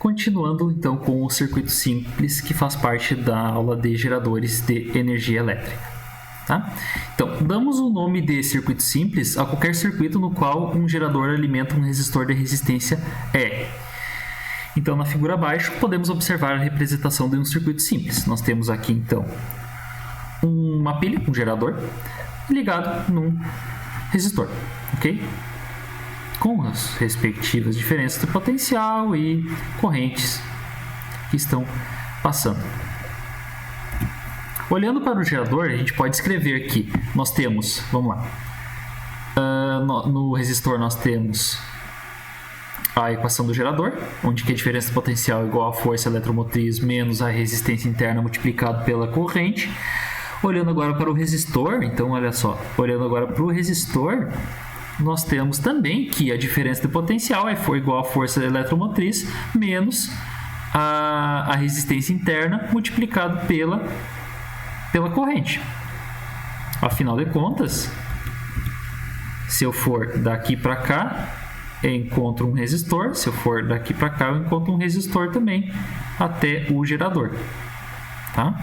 Continuando então com o circuito simples, que faz parte da aula de geradores de energia elétrica. Tá? Então, damos o nome de circuito simples a qualquer circuito no qual um gerador alimenta um resistor de resistência R. Então, na figura abaixo, podemos observar a representação de um circuito simples. Nós temos aqui, então, uma pilha, um gerador, ligado num resistor, ok? Com as respectivas diferenças de potencial e correntes que estão passando. Olhando para o gerador, a gente pode escrever aqui. Nós temos, vamos lá, no resistor nós temos a equação do gerador, onde que a diferença de potencial é igual à força eletromotriz menos a resistência interna multiplicado pela corrente. Olhando agora para o resistor, então olha só, olhando agora para o resistor, nós temos também que a diferença de potencial é igual à força eletromotriz menos a resistência interna multiplicado pela corrente. Afinal de contas, se eu for daqui para cá, eu encontro um resistor. Se eu for daqui para cá, eu encontro um resistor também até o gerador. Tá?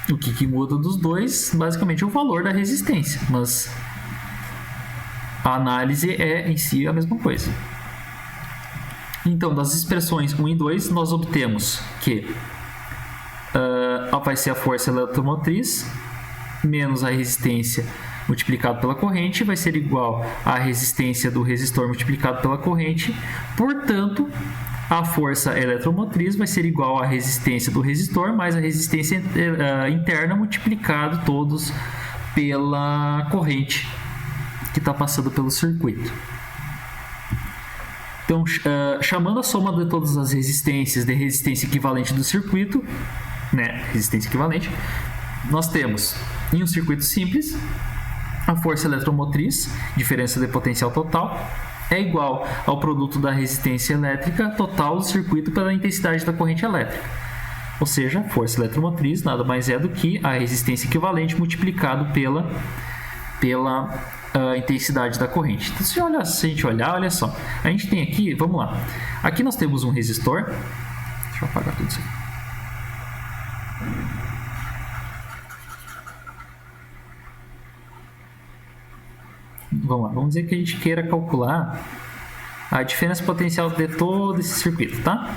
O que muda dos dois, basicamente, é o valor da resistência, mas a análise é em si a mesma coisa. Então, das expressões 1 e 2, nós obtemos que vai ser a força eletromotriz menos a resistência multiplicado pela corrente vai ser igual à resistência do resistor multiplicado pela corrente. Portanto, a força eletromotriz vai ser igual à resistência do resistor mais a resistência interna multiplicado todos pela corrente que está passando pelo circuito. Então, chamando a soma de todas as resistências de resistência equivalente do circuito, né, resistência equivalente, nós temos em um circuito simples a força eletromotriz, diferença de potencial total, é igual ao produto da resistência elétrica total do circuito pela intensidade da corrente elétrica. Ou seja, a força eletromotriz nada mais é do que a resistência equivalente multiplicado pela intensidade da corrente. Então, se a gente olhar, olha só, a gente tem aqui, vamos lá, aqui nós temos um resistor, deixa eu apagar tudo isso aqui. Vamos lá, vamos dizer que a gente queira calcular a diferença potencial de todo esse circuito, tá?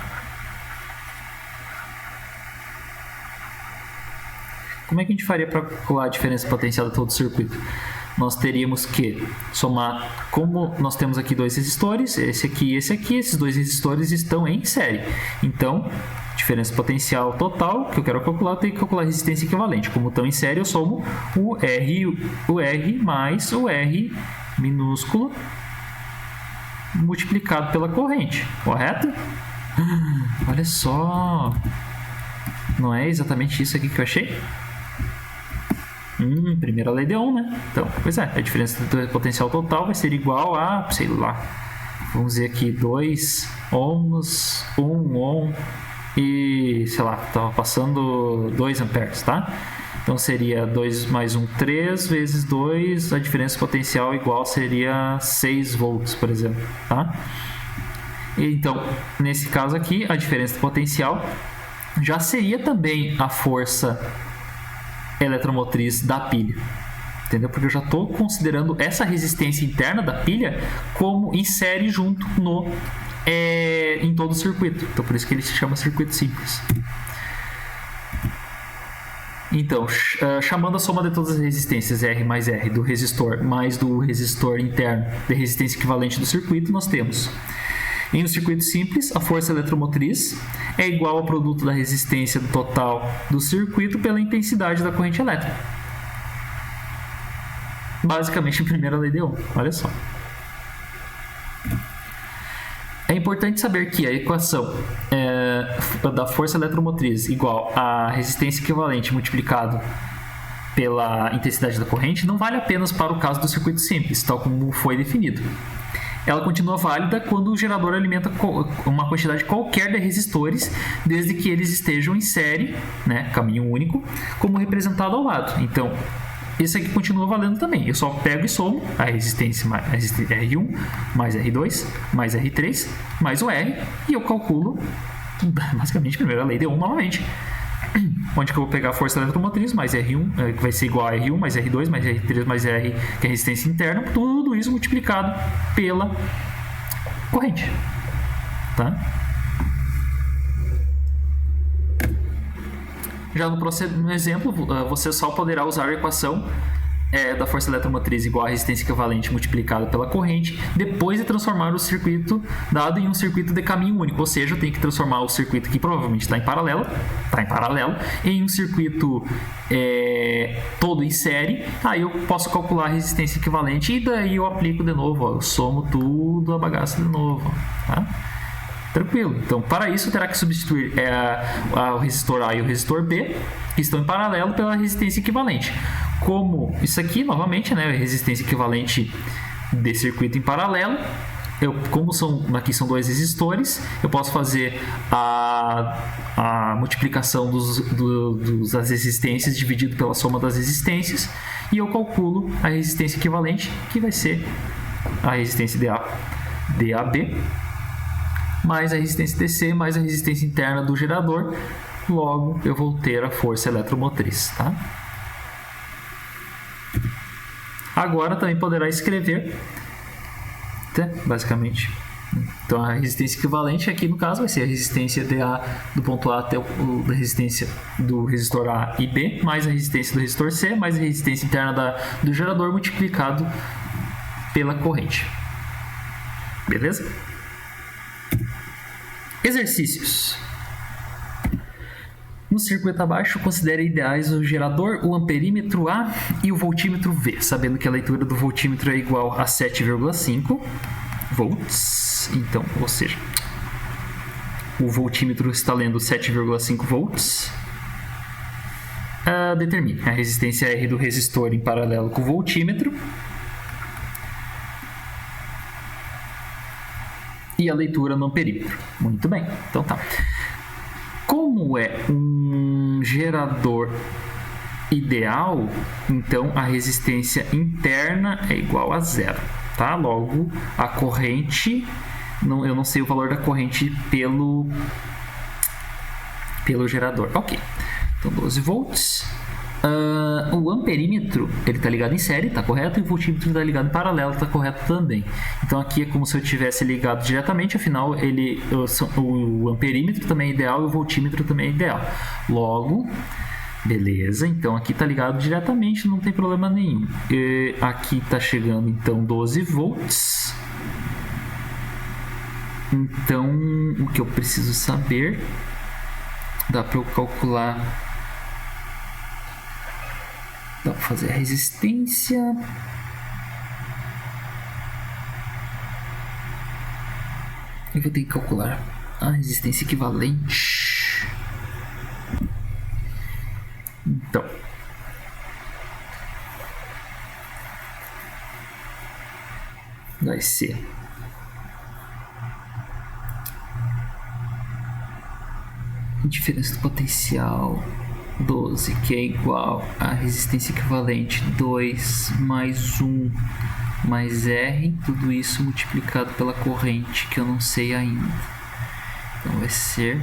Como é que a gente faria para calcular a diferença potencial de todo o circuito? Nós teríamos que somar, como nós temos aqui dois resistores, esse aqui e esse aqui, esses dois resistores estão em série. Então, diferença potencial total, que eu quero calcular, eu tenho que calcular a resistência equivalente. Como estão em série, eu somo o R mais o R minúsculo multiplicado pela corrente, correto? Olha só, não é exatamente isso aqui que eu achei? Primeira lei de Ohm, né? Então, pois é, a diferença do potencial total vai ser igual a, sei lá, vamos dizer aqui 2 ohms, 1 ohm e, sei lá, estava passando 2 amperes, tá? Então seria 2 mais 1, 3 vezes 2, a diferença potencial igual seria 6 volts, por exemplo, tá? Então, nesse caso aqui, a diferença de potencial já seria também a força eletromotriz da pilha, entendeu? Porque eu já estou considerando essa resistência interna da pilha como em série junto em todo o circuito. Então, por isso que ele se chama circuito simples. Então, chamando a soma de todas as resistências R mais R do resistor mais do resistor interno de resistência equivalente do circuito, nós temos em um circuito simples, a força eletromotriz é igual ao produto da resistência total do circuito pela intensidade da corrente elétrica. Basicamente, a primeira lei de Ohm. Olha só. É importante saber que a equação da força eletromotriz igual à resistência equivalente multiplicado pela intensidade da corrente não vale apenas para o caso do circuito simples, tal como foi definido. Ela continua válida quando o gerador alimenta uma quantidade qualquer de resistores, desde que eles estejam em série, né, caminho único, como representado ao lado. Então, esse aqui continua valendo também. Eu só pego e somo a resistência R1 mais R2 mais R3 mais o R e eu calculo basicamente primeiro a lei de Ohm novamente. Onde que eu vou pegar a força eletromotriz mais R1, que vai ser igual a R1 mais R2 mais R3 mais R, que é a resistência interna, tudo isso multiplicado pela corrente. Tá? Já no exemplo, você só poderá usar a equação da força eletromotriz igual a resistência equivalente multiplicada pela corrente depois de transformar o circuito dado em um circuito de caminho único. Ou seja, eu tenho que transformar o circuito que provavelmente está em paralelo, em um circuito todo em série. Aí eu posso calcular a resistência equivalente e daí eu aplico de novo. Ó, eu somo tudo a bagaça de novo. Tá? Tranquilo. Então, para isso, terá que substituir o resistor A e o resistor B, que estão em paralelo, pela resistência equivalente. Como isso aqui, novamente, né, resistência equivalente de circuito em paralelo, aqui são dois resistores, eu posso fazer a multiplicação das resistências dividido pela soma das resistências, e eu calculo a resistência equivalente, que vai ser a resistência DAB, mais a resistência DC, mais a resistência interna do gerador. Logo, eu vou ter a força eletromotriz. Tá? Agora também poderá escrever, basicamente. Então, a resistência equivalente aqui, no caso, vai ser a resistência DA do ponto A até a resistência do resistor A e B, mais a resistência do resistor C, mais a resistência interna do gerador multiplicado pela corrente. Beleza? Exercícios. No circuito abaixo, considere ideais o gerador, o amperímetro A e o voltímetro V, sabendo que a leitura do voltímetro é igual a 7,5 volts. Então, ou seja, o voltímetro está lendo 7,5 volts. Determine a resistência R do resistor em paralelo com o voltímetro. E a leitura no amperímetro. Muito bem, então tá. Como é um gerador ideal, então a resistência interna é igual a zero, tá? Logo, a corrente, eu não sei o valor da corrente pelo gerador. Ok, então 12 volts. O amperímetro, ele está ligado em série, está correto, e o voltímetro está ligado em paralelo, está correto também. Então aqui é como se eu tivesse ligado diretamente, afinal o amperímetro também é ideal e o voltímetro também é ideal. Logo, beleza, então aqui está ligado diretamente, não tem problema nenhum. E aqui está chegando então 12 volts. Então o que eu preciso saber, dá para eu calcular. Dá para fazer a resistência. Eu vou ter que calcular a resistência equivalente. Então, vai ser a diferença do potencial 12, que é igual a resistência equivalente 2 mais 1 mais R, tudo isso multiplicado pela corrente, que eu não sei ainda. Então vai ser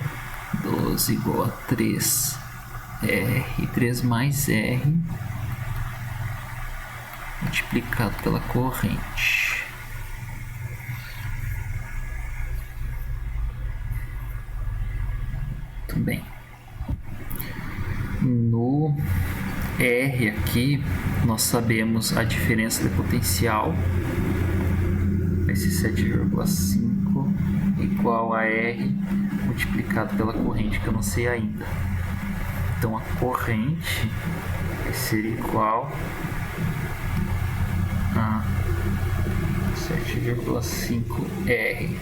12 igual a 3 R, 3 mais R, multiplicado pela corrente. Muito bem. No R aqui, nós sabemos a diferença de potencial, vai ser 7,5 igual a R multiplicado pela corrente, que eu não sei ainda. Então a corrente vai ser igual a 7,5 R.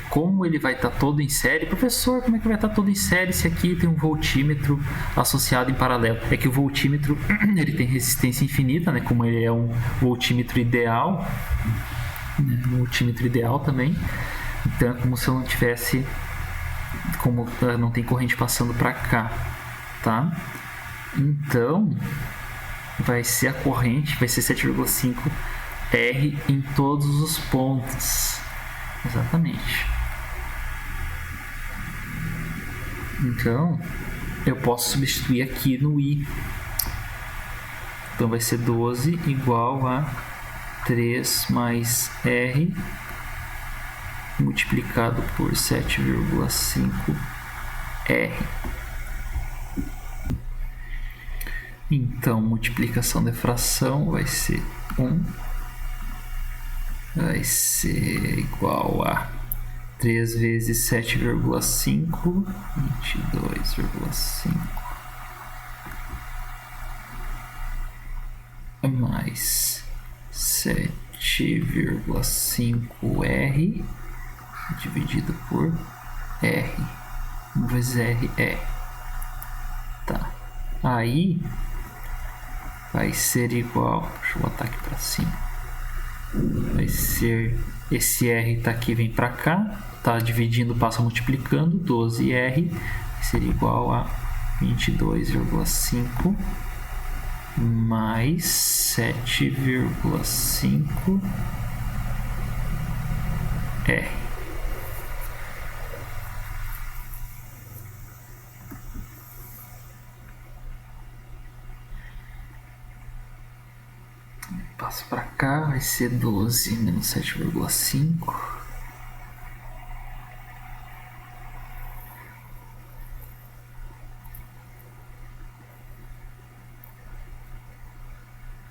Como ele vai estar todo em série? Professor, como é que vai estar todo em série se aqui tem um voltímetro associado em paralelo? É que o voltímetro ele tem resistência infinita, né? Como ele é um voltímetro ideal, né? Um voltímetro ideal também. Então é como se eu não tivesse, como não tem corrente passando para cá, tá? Então vai ser a corrente, vai ser 7,5 R em todos os pontos. Exatamente. Então eu posso substituir aqui no I. Então vai ser 12 igual a 3 mais R multiplicado por 7,5 R. Então, multiplicação da fração vai ser 1. Vai ser igual a 3 vezes 7,5, 22,5. Mais 7,5 R dividido por R. 1 vezes R é. Tá. Aí vai ser igual. Deixa eu botar aqui para cima. Vai ser. Esse R tá aqui, vem para cá. Tá dividindo, passa multiplicando. 12R vai ser igual a 22,5 mais 7,5 R. Passo para cá, vai ser 12 menos 7,5.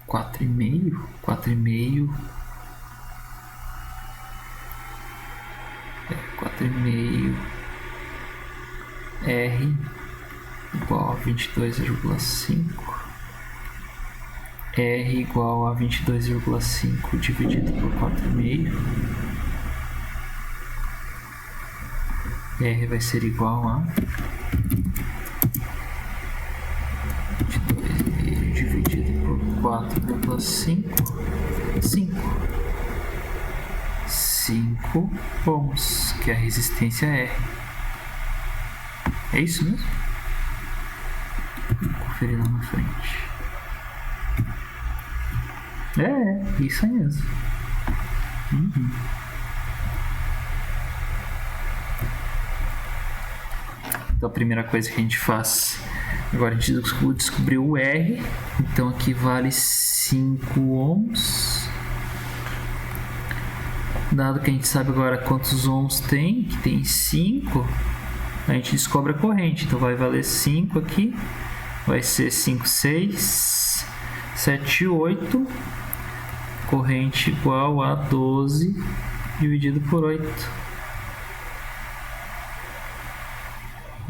Quatro e meio R igual a 22,5. R igual a 22,5 dividido por 4,5. R vai ser igual a 22,5 dividido por 4,5. 5 ohms, que é a resistência R. É isso mesmo? Vou conferir lá na frente. É, isso aí mesmo. Então a primeira coisa que a gente faz, agora a gente descobriu o R, então aqui vale 5 ohms. Dado que a gente sabe agora quantos ohms tem, que tem 5, a gente descobre a corrente, então vai valer 5 aqui, vai ser 5, 6, 7, 8, corrente igual a 12 dividido por 8.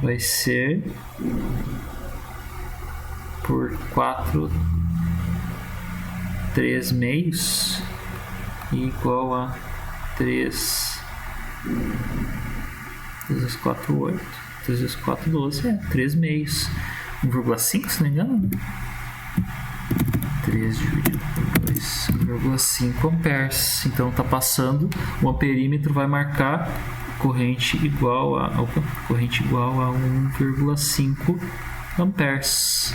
Vai ser por 4, 3 meios igual a 3 vezes 4, 8. 3 vezes 4, 12. 3 meios. 1,5, se não me engano, né? 3 dividido por 2, 1,5 amperes. Então está passando, o amperímetro vai marcar corrente igual a 1,5 amperes.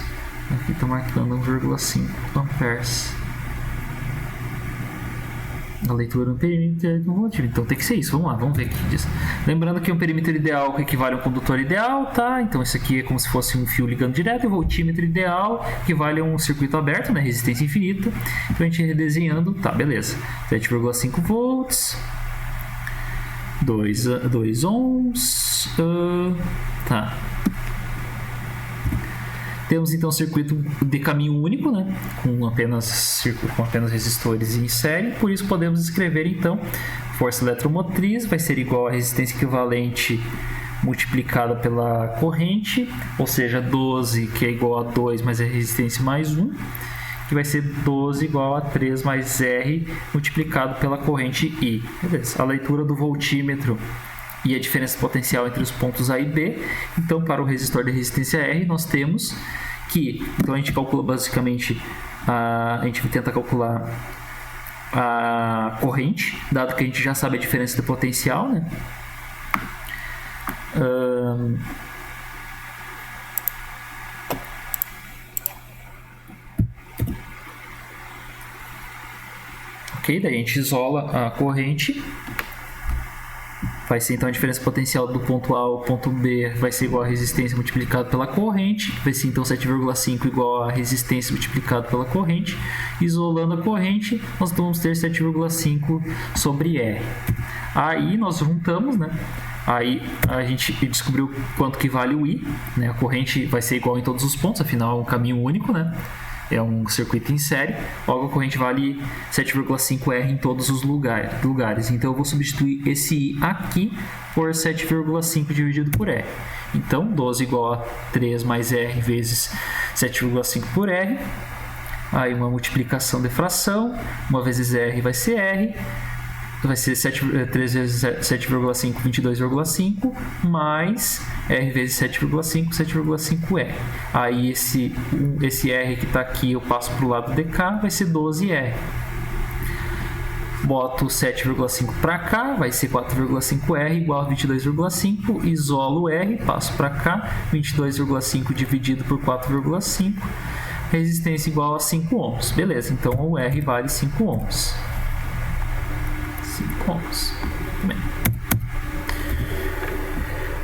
Aqui está marcando 1,5 amperes. A leitura do perímetro é motivo. Então tem que ser isso. Vamos lá, vamos ver o que diz. Lembrando que um perímetro ideal equivale a um condutor ideal, tá? Então isso aqui é como se fosse um fio ligando direto. E o voltímetro ideal equivale a um circuito aberto, né? Resistência infinita. Então a gente redesenhando, tá, beleza. 7,5 volts. 2 ohms. Tá. Temos então um circuito de caminho único, né? com apenas resistores em série, por isso podemos escrever então força eletromotriz vai ser igual a resistência equivalente multiplicada pela corrente, ou seja, 12 que é igual a 2 mais a resistência mais 1, que vai ser 12 igual a 3 mais R multiplicado pela corrente I. Beleza. A leitura do voltímetro e a diferença potencial entre os pontos A e B. Então, para o resistor de resistência R, nós temos que... Então, a gente calcula basicamente... A gente tenta calcular a corrente, dado que a gente já sabe a diferença do potencial, né? Ok, daí a gente isola a corrente. Vai ser então a diferença potencial do ponto A ao ponto B vai ser igual a resistência multiplicado pela corrente. Vai ser então 7,5 igual a resistência multiplicado pela corrente. Isolando a corrente, nós vamos ter 7,5 sobre R. Aí nós juntamos, né? Aí a gente descobriu quanto que vale o I, né? A corrente vai ser igual em todos os pontos, afinal é um caminho único, né? É um circuito em série, logo a corrente vale 7,5 R em todos os lugares. Então eu vou substituir esse I aqui por 7,5 dividido por R. Então 12 igual a 3 mais R vezes 7,5 por R. Aí uma multiplicação de fração, uma vezes R vai ser R. Vai ser 3 vezes 7,5, 22,5, mais R vezes 7,5, 7,5R. Aí esse R que está aqui eu passo para o lado de cá, vai ser 12R. Boto 7,5 para cá, vai ser 4,5R igual a 22,5. Isolo R, passo para cá, 22,5 dividido por 4,5. Resistência igual a 5 ohms. Beleza, então o R vale 5 ohms. 5 ohms. Bem.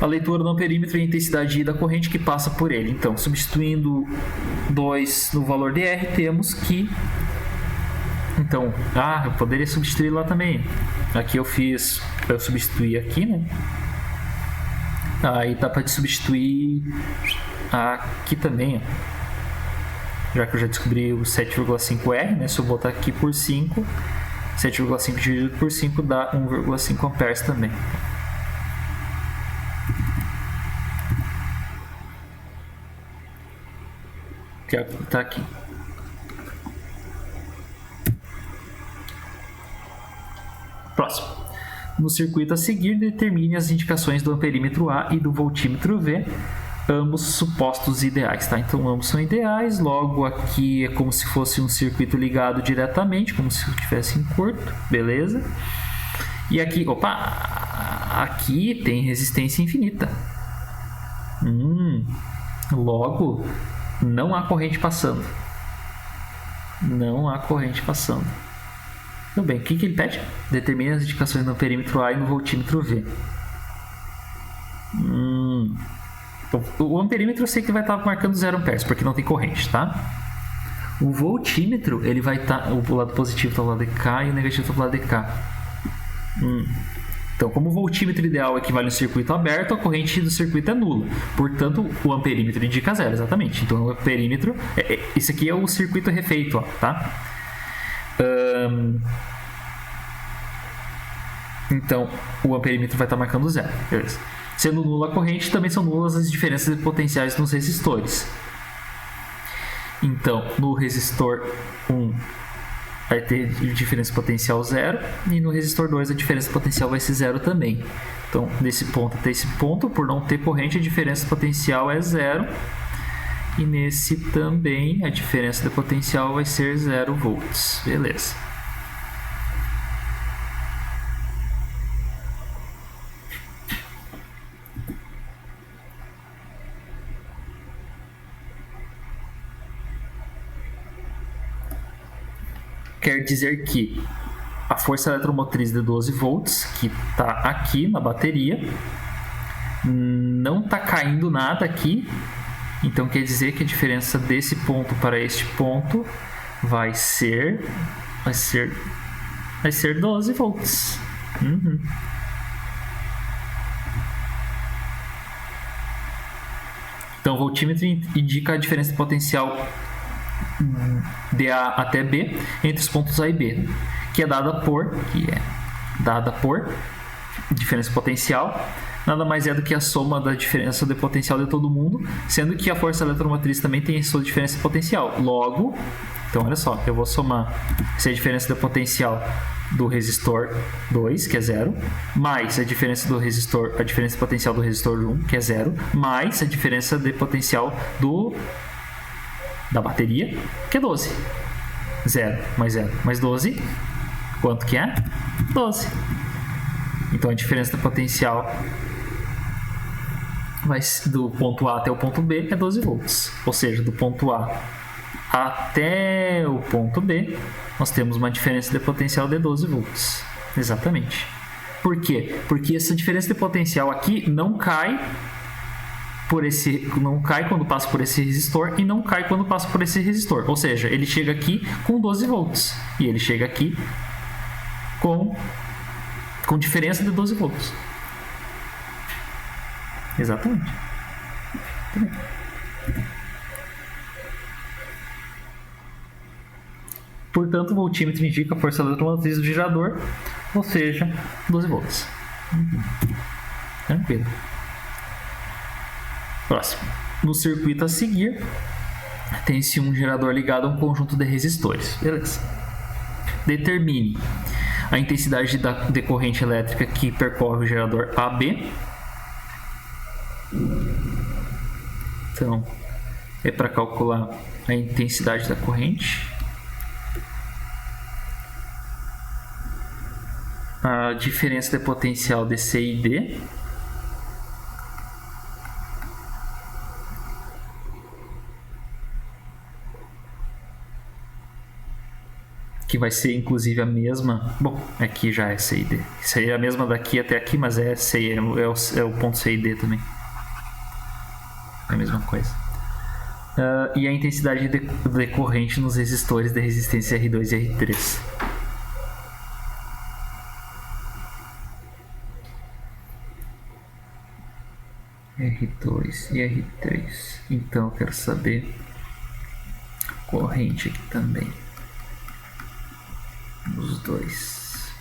A leitura do amperímetro é a intensidade I da corrente que passa por ele. Então, substituindo 2 no valor de R, temos que... Então, eu poderia substituir lá também. Aqui eu substituí aqui, né? Aí dá para substituir aqui também, ó. Já que eu já descobri o 7,5R, né? Se eu botar aqui por 5... 7,5 dividido por 5 dá 1,5 amperes também. Que está aqui. Próximo. No circuito a seguir, determine as indicações do amperímetro A e do voltímetro V, ambos supostos ideais, tá? Então ambos são ideais, logo aqui é como se fosse um circuito ligado diretamente, como se estivesse em curto, beleza? E aqui, aqui tem resistência infinita. Logo, não há corrente passando. Não há corrente passando. Tudo bem, o que ele pede? Determine as indicações no perímetro A e no voltímetro V. O amperímetro eu sei que vai estar marcando 0 amperes, porque não tem corrente, tá? O voltímetro, ele vai estar... o lado positivo está do lado de cá e o negativo está do lado de cá. Então, como o voltímetro ideal equivale a um circuito aberto, a corrente do circuito é nula. Portanto, o amperímetro indica 0, exatamente. Então, o amperímetro... Isso aqui é o circuito refeito, ó, tá? Então, o amperímetro vai estar marcando 0. Beleza. Sendo nula a corrente, também são nulas as diferenças de potenciais nos resistores. Então, no resistor 1 vai ter diferença potencial 0 e no resistor 2 a diferença potencial vai ser 0 também. Então, desse ponto até esse ponto, por não ter corrente, a diferença potencial é 0. E nesse também a diferença de potencial vai ser 0 volts. Beleza. Quer dizer que a força eletromotriz de 12 volts, que está aqui na bateria, não está caindo nada aqui. Então quer dizer que a diferença desse ponto para este ponto vai ser 12 volts. Então o voltímetro indica a diferença de potencial de A até B entre os pontos A e B, que é dada por diferença potencial, nada mais é do que a soma da diferença de potencial de todo mundo, sendo que a força eletromotriz também tem a sua diferença de potencial. Logo, então olha só, eu vou somar essa diferença de potencial do resistor 2, que é 0, mais a diferença de potencial do resistor 1, que é 0, mais a diferença de potencial da bateria, que é 12. 0 mais 0 mais 12, Quanto que é? 12. Então a diferença da potencial do ponto A até o ponto B é 12 volts. Ou seja, do ponto A até o ponto B, nós temos uma diferença de potencial de 12 volts. Exatamente. Por quê? Porque essa diferença de potencial aqui não cai quando passa por esse resistor e não cai quando passa por esse resistor. Ou seja, ele chega aqui com 12 volts e ele chega aqui com diferença de 12 volts. Exatamente. Portanto, o voltímetro indica a força eletromotriz do gerador, ou seja, 12 volts. Tranquilo. Próximo. No circuito a seguir, tem-se um gerador ligado a um conjunto de resistores. Beleza. Determine a intensidade de corrente elétrica que percorre o gerador AB. Então, é para calcular a intensidade da corrente. A diferença de potencial de C e D. Que vai ser inclusive a mesma. Bom, aqui já é C e D. Isso aí é a mesma daqui até aqui, mas é C, é o ponto C e D também. É a mesma coisa. E a intensidade de corrente nos resistores de resistência R2 e R3. R2 e R3. Então eu quero saber a corrente aqui também. Os dois.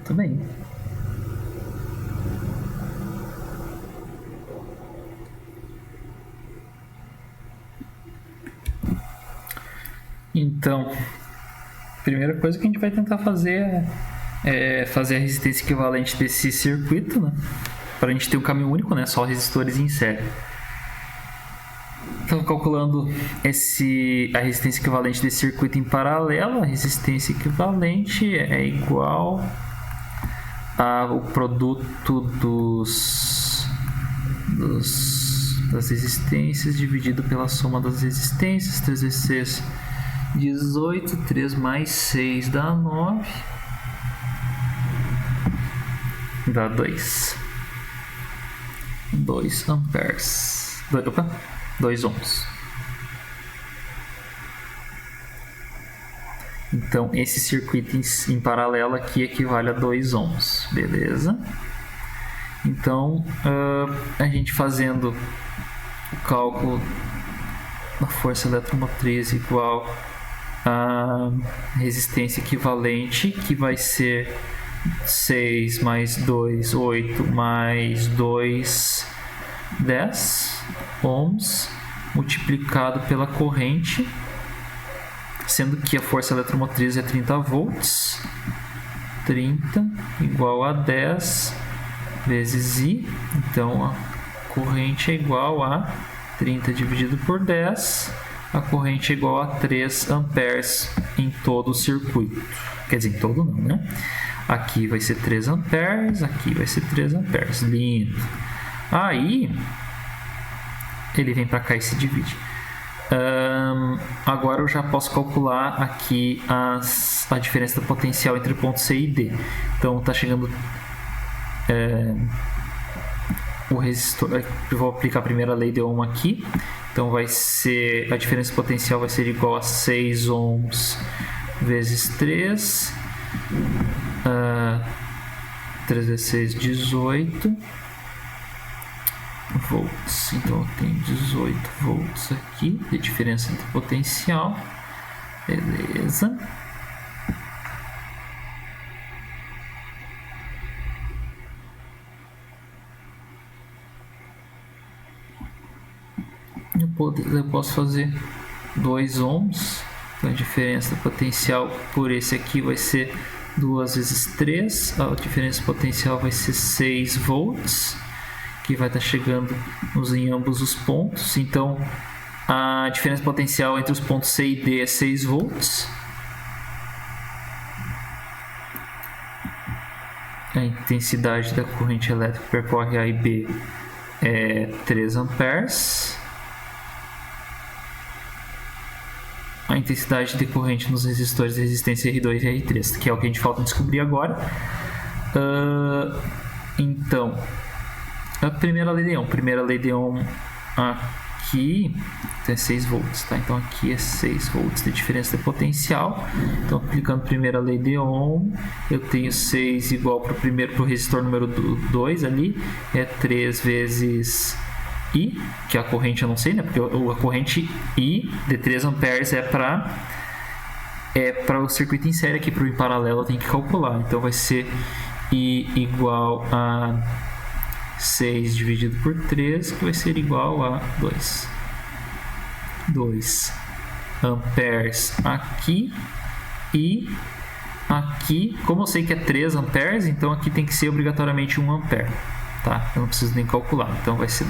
Também. Então, a primeira coisa que a gente vai tentar fazer é fazer a resistência equivalente desse circuito, né? Para a gente ter um caminho único, né? Só resistores em série. Então, calculando a resistência equivalente desse circuito em paralelo, a resistência equivalente é igual ao produto das resistências dividido pela soma das resistências. 3 vezes 6, 18. 3 mais 6 dá 9. Dá 2 amperes. 2 ohms. Então, esse circuito em paralelo aqui equivale a 2 ohms. Beleza? Então, a gente fazendo o cálculo da força eletromotriz igual a resistência equivalente, que vai ser 6 mais 2, 8 mais 2, 10 ohms, multiplicado pela corrente, sendo que a força eletromotriz é 30 volts. 30 igual a 10 vezes I. Então, a corrente é igual a 30 dividido por 10. A corrente é igual a 3 amperes em todo o circuito. Quer dizer, em todo não, né? Aqui vai ser 3 amperes, aqui vai ser 3 amperes. Lindo. Aí, ele vem para cá e se divide. Agora eu já posso calcular aqui a diferença do potencial entre ponto C e D. Então, está chegando o resistor. Eu vou aplicar a primeira lei de Ohm aqui. Então, vai ser a diferença potencial vai ser igual a 6 ohms vezes 3. 3 vezes 6, 18 volts. Então eu tenho 18 volts aqui de diferença entre potencial. Beleza. Eu posso fazer 2 ohms. Então a diferença do potencial por esse aqui vai ser 2 vezes 3. A diferença potencial vai ser 6 volts, que vai estar chegando em ambos os pontos. Então, a diferença potencial entre os pontos C e D é 6 volts. A intensidade da corrente elétrica que percorre A e B é 3 amperes. A intensidade decorrente nos resistores de resistência R2 e R3, que é o que a gente falta descobrir agora. Então, a primeira lei de Ohm. Primeira lei de Ohm aqui é 6 volts, tá? Então aqui é 6 volts de diferença de potencial. Então, aplicando a primeira lei de Ohm, eu tenho 6 igual para o resistor número 2 ali, é 3 vezes I, que a corrente eu não sei, né? Porque a corrente I de 3 amperes é para o circuito em série. Aqui para o em paralelo eu tenho que calcular. Então vai ser I igual a 6 dividido por 3, que vai ser igual a 2 amperes aqui. E aqui, como eu sei que é 3 amperes, então aqui tem que ser obrigatoriamente 1 ampere. Tá? Eu não preciso nem calcular. Então vai ser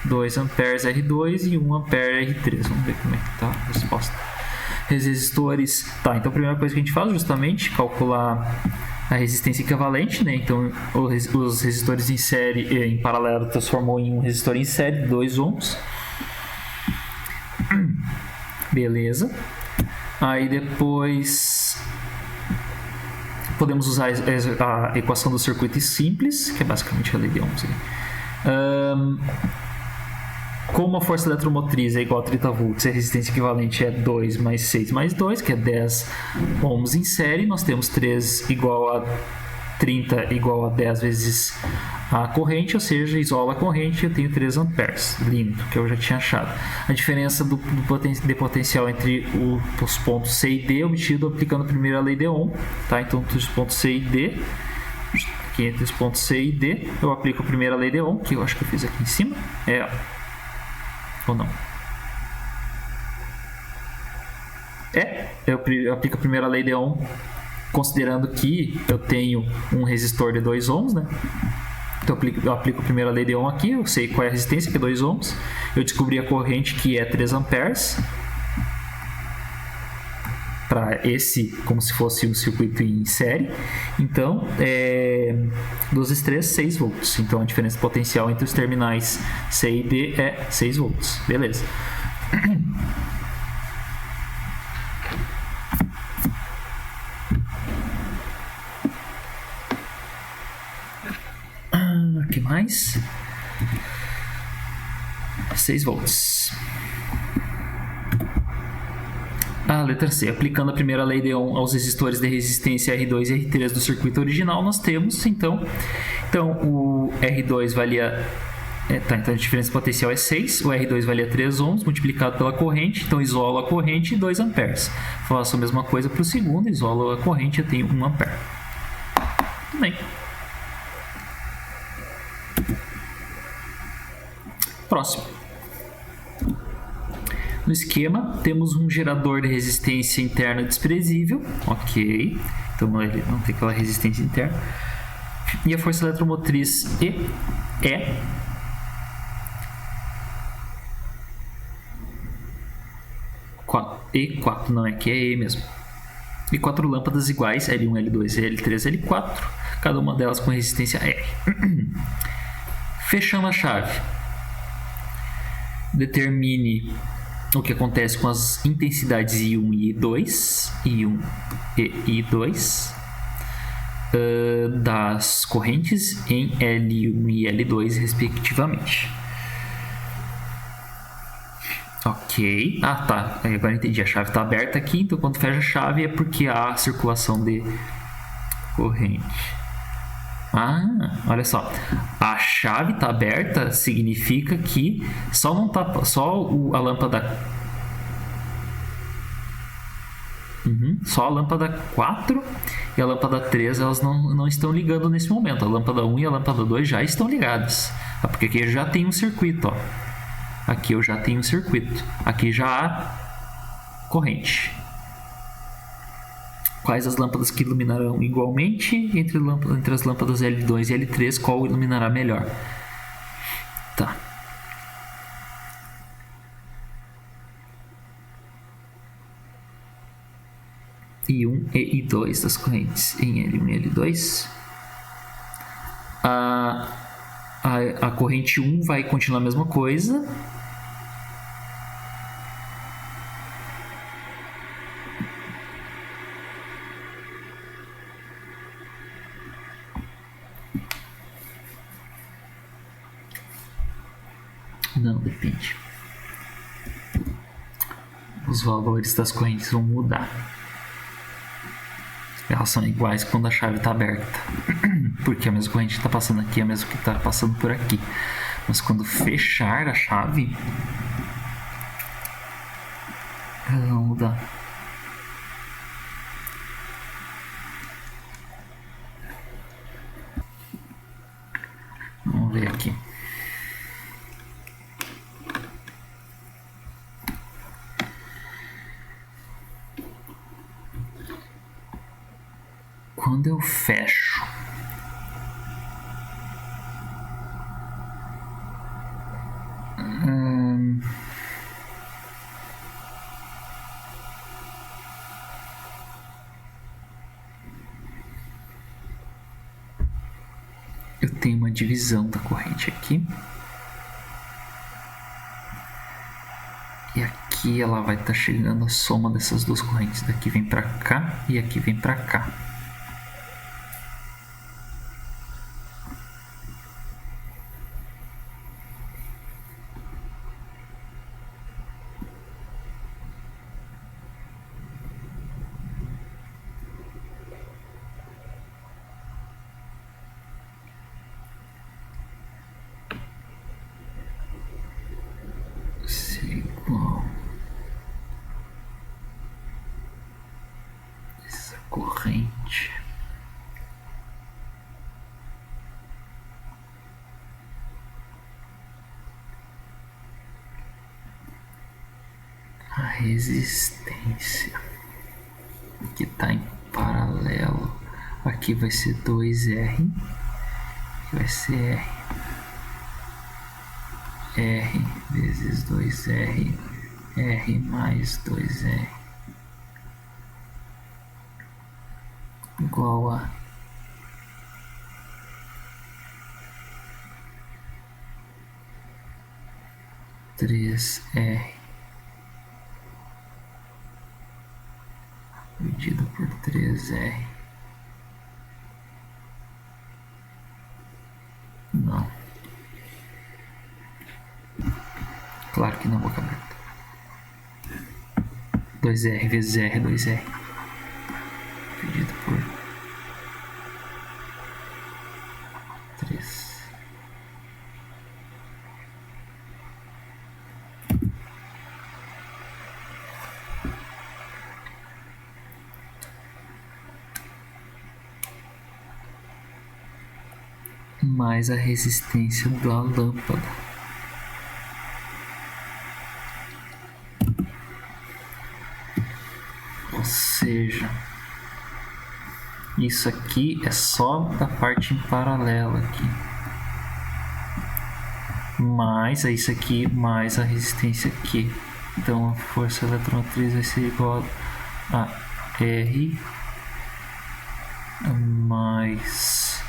2 amperes R2 e 1 ampere R3. Vamos ver como é que está a resposta. Resistores. Tá, então a primeira coisa que a gente faz é justamente calcular a resistência equivalente, né? Então os resistores em série em paralelo transformou em um resistor em série de 2 ohms. Beleza. Aí depois podemos usar a equação do circuito simples, que é basicamente a lei de Ohms. Como a força eletromotriz é igual a 30 volts e a resistência equivalente é 2 mais 6 mais 2, que é 10 ohms em série, nós temos 3 igual a 30 igual a 10 vezes a corrente, ou seja, isola a corrente, eu tenho 3 amperes. Lindo, que eu já tinha achado. A diferença de potencial entre os pontos C e D obtido aplicando a primeira lei de Ohm. Tá? Então, entre os pontos C e D, aqui entre os pontos C e D, eu aplico a primeira lei de Ohm, que eu acho que eu fiz aqui em cima. Ou não? Eu aplico a primeira lei de Ohm, considerando que eu tenho um resistor de 2 ohms, né? Então eu aplico a primeira lei de Ohm aqui, eu sei qual é a resistência, que é 2 ohms. Eu descobri a corrente, que é 3 amperes. Para esse, como se fosse um circuito em série. Então, 2 vezes 3, 6 volts. Então a diferença potencial entre os terminais C e D é 6 volts. Beleza. O que mais? 6 volts. A letra C. Aplicando a primeira lei de Ohm aos resistores de resistência R2 e R3 do circuito original, nós temos, então o R2 valia... então a diferença potencial é 6, o R2 valia 3 ohms multiplicado pela corrente, então isolo a corrente e 2 amperes. Faço a mesma coisa para o segundo, isolo a corrente, eu tenho 1 ampere. Tudo bem. Próximo. No esquema, temos um gerador de resistência interna desprezível. Ok. Então ele não tem aquela resistência interna. E a força eletromotriz E é E4, não é que é E mesmo. E 4 lâmpadas iguais, L1, L2, L3, L4, cada uma delas com resistência R. Fechando a chave, determine o que acontece com as intensidades I1 e I2, I1 e I2 das correntes em L1 e L2 respectivamente. Ok. Ah, tá. Agora entendi. A chave está aberta aqui, então quando fecha a chave é porque há circulação de corrente. Ah, olha só. A chave está aberta significa que só a lâmpada. Só a lâmpada 4 e a lâmpada 3 elas não estão ligando nesse momento. A lâmpada 1 e a lâmpada 2 já estão ligadas. Porque aqui já tem um circuito, ó. Aqui eu já tenho um circuito. Aqui já há corrente. Quais as lâmpadas que iluminarão igualmente? Entre as lâmpadas L2 e L3, qual iluminará melhor? I1 e I2 das correntes em L1 e L2. A corrente 1 vai continuar a mesma coisa. Não, depende. Os valores das correntes vão mudar. Elas são iguais quando a chave está aberta. Porque a mesma corrente que está passando aqui é a mesma que está passando por aqui. Mas quando fechar a chave, elas vão mudar. Vamos ver aqui. Quando eu fecho, eu tenho uma divisão da corrente aqui. E aqui ela vai estar chegando a soma dessas duas correntes. Daqui vem para cá e aqui vem para cá. Essa corrente a resistência que está em paralelo aqui vai ser 2R, aqui vai ser R vezes 2R, R mais 2R igual a 3R dividido por 3R. Não. Claro que não, boca aberta. 2R vezes R, 2R. Dividido por 3. Mais a resistência da lâmpada. Ou seja, isso aqui é só da parte em paralelo aqui. Mais isso aqui, mais a resistência aqui. Então a força eletromotriz vai ser igual a R mais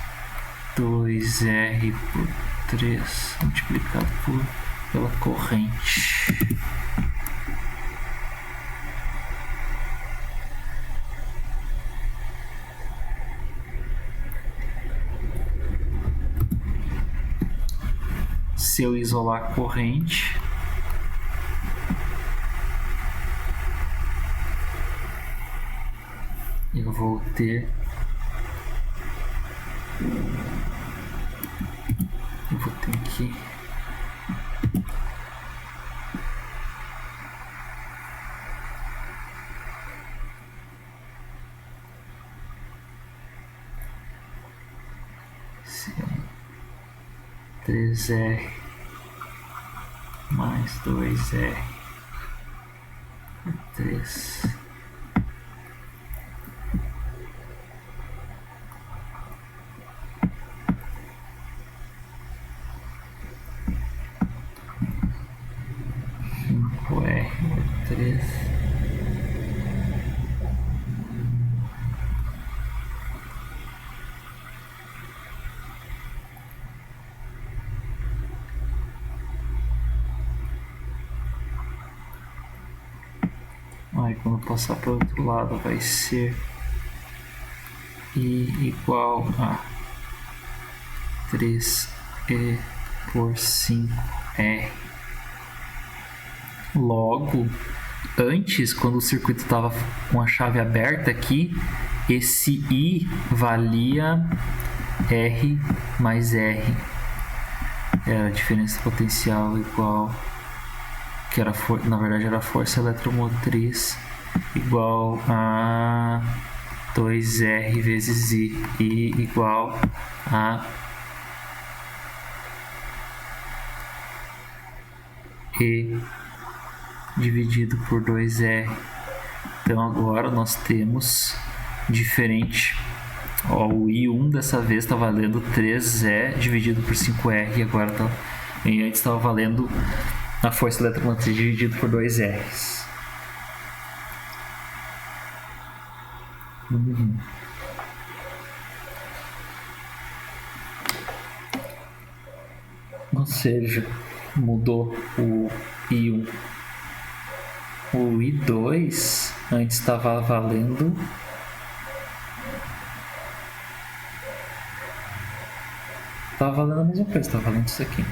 2R por 3 multiplicado pela corrente. Se eu isolar a corrente, eu vou ter que ser 3R mais 2R por 3. R por 3 Aí quando passar para o outro lado vai ser I igual a 3E por 5R. Logo, antes, quando o circuito estava com a chave aberta aqui, esse I valia R mais R. Era a diferença potencial igual, que era na verdade era a força eletromotriz, igual a 2R vezes I igual a E dividido por 2R. Então agora nós temos diferente. Ó, o I1 dessa vez está valendo 3E dividido por 5R e agora tá, e antes estava valendo a força eletromotriz dividido por 2Rs. Ou seja, mudou o I1. O I2 antes estava valendo a mesma coisa, estava valendo isso aqui.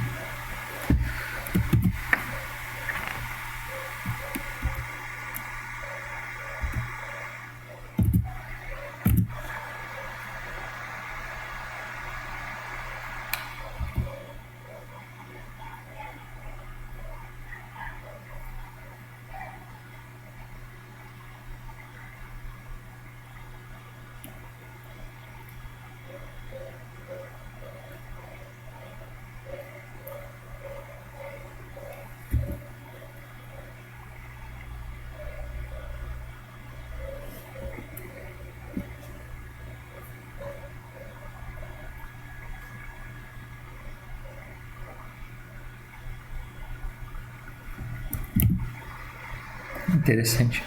Interessante.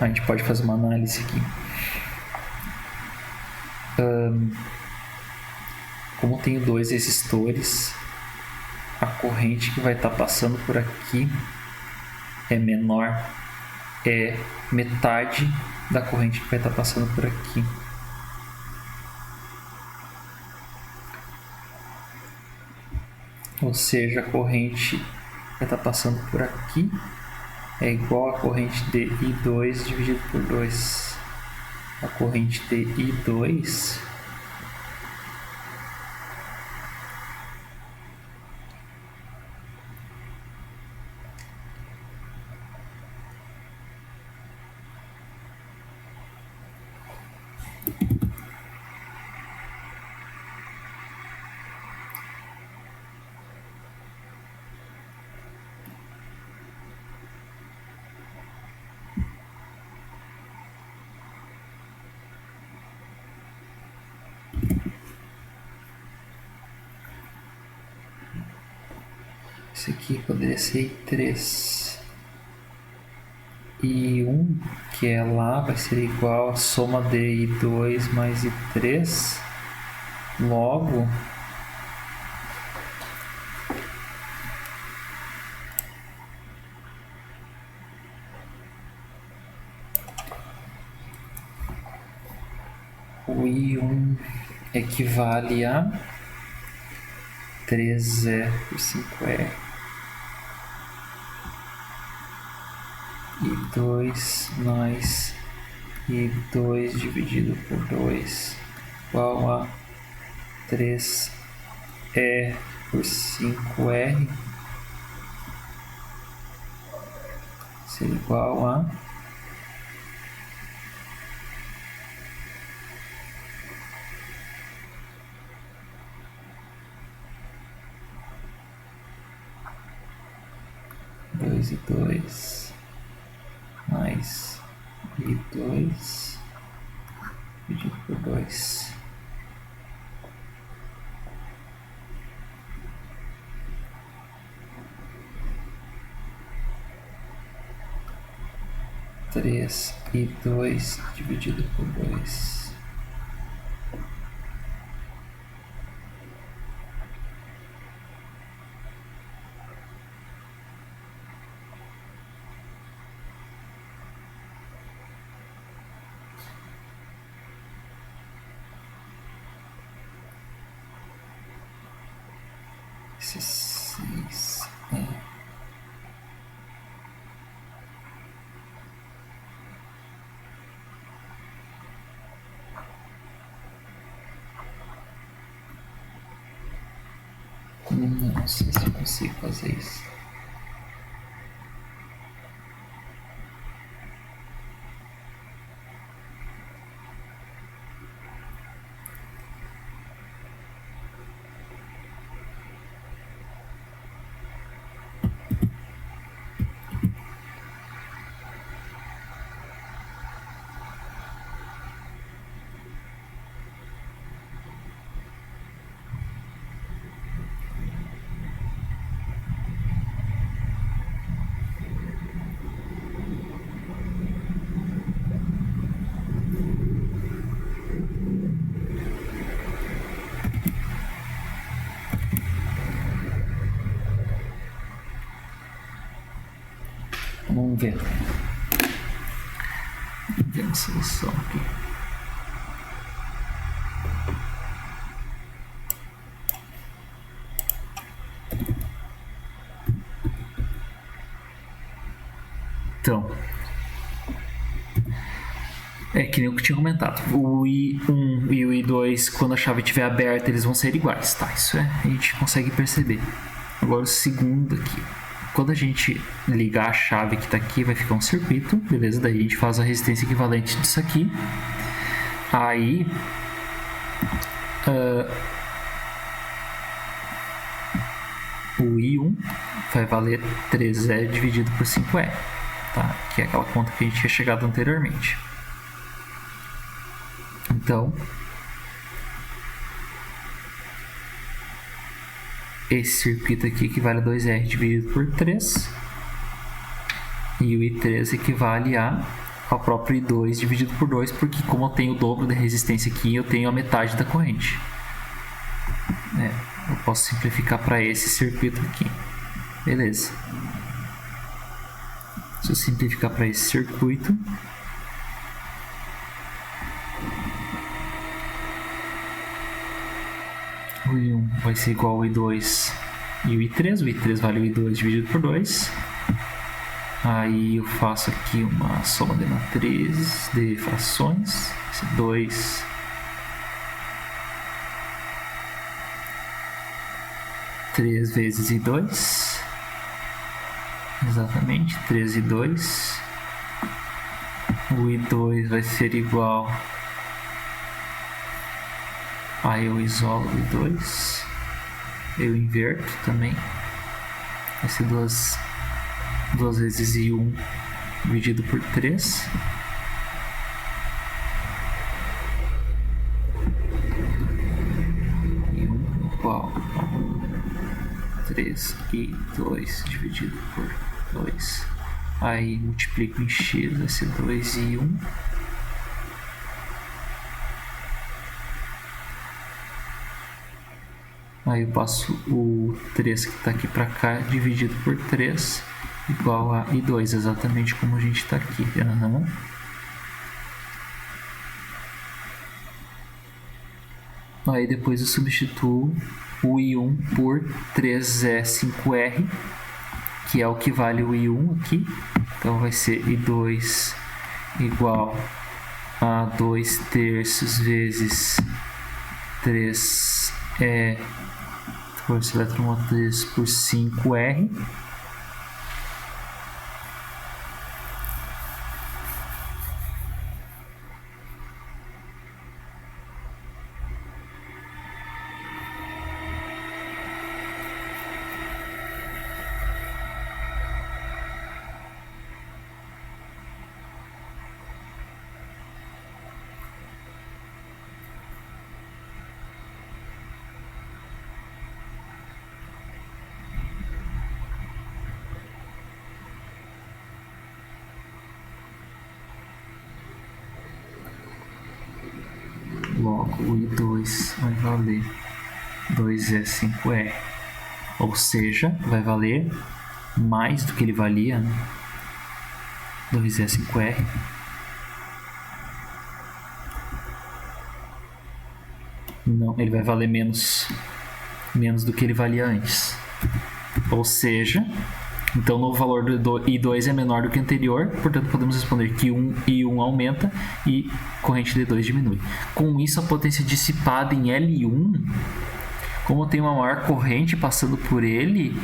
A gente pode fazer uma análise aqui. Como tenho dois resistores, a corrente que vai estar passando por aqui é menor, é metade da corrente que vai estar passando por aqui. Ou seja, a corrente vai estar passando por aqui é igual a corrente de I2 dividido por 2. A corrente de I2 Esse aqui poderia ser I3. I1, que é lá, vai ser igual a soma de I2 mais I3. Logo, o I1 equivale a 3E por 5R. I2 mais I2 dividido por 2 igual a 3E por 5R ser igual a 2 e 2 mais I2 dividido por 2. Três e 2 dividido por 2. Esse 6 é... Não sei se eu consigo fazer isso. Vamos ver. Tem uma solução aqui. Então, é que nem o que eu tinha comentado. O I1 e o I2, quando a chave estiver aberta, eles vão ser iguais, tá? Isso a gente consegue perceber. Agora o segundo aqui. Quando a gente ligar a chave que está aqui, vai ficar um circuito, beleza? Daí a gente faz a resistência equivalente disso aqui. Aí... o I1 vai valer 3E dividido por 5E, tá? Que é aquela conta que a gente tinha chegado anteriormente. Então, esse circuito aqui equivale a 2R dividido por 3. E o I3 equivale ao próprio I2 dividido por 2, porque como eu tenho o dobro da resistência aqui, eu tenho a metade da corrente. Eu posso simplificar para esse circuito aqui. Beleza. Se eu simplificar para esse circuito, o I1 vai ser igual ao I2 e o I3. O I3 vale o I2 dividido por 2. Aí eu faço aqui uma soma de matrizes, de frações. Esse 2 3 vezes I2. Exatamente, 3 e 2. O I2 vai ser igual... Aí eu isolo o I2. Eu inverto também. Vai ser 2 vezes I1 dividido por 3. I1 igual a 3 e 2 dividido por 2. Aí multiplico em x, vai ser 2 e 1. Aí eu passo o 3 que está aqui para cá dividido por 3 igual a I2, exatamente como a gente está aqui. Aí depois eu substituo o I1 por 3E5R, que é o que vale o I1 aqui. Então vai ser I2 igual a 2 terços vezes 3E força eletromotriz por 5R. Logo, o I2 vai valer 2E5R, ou seja, vai valer mais do que ele valia, né? 2E5R. Não, ele vai valer menos menos do que ele valia antes. Ou seja, então o novo valor do I2 é menor do que o anterior, portanto podemos responder que I1 aumenta e corrente D2 diminui. Com isso, a potência dissipada em L1, como tem uma maior corrente passando por ele,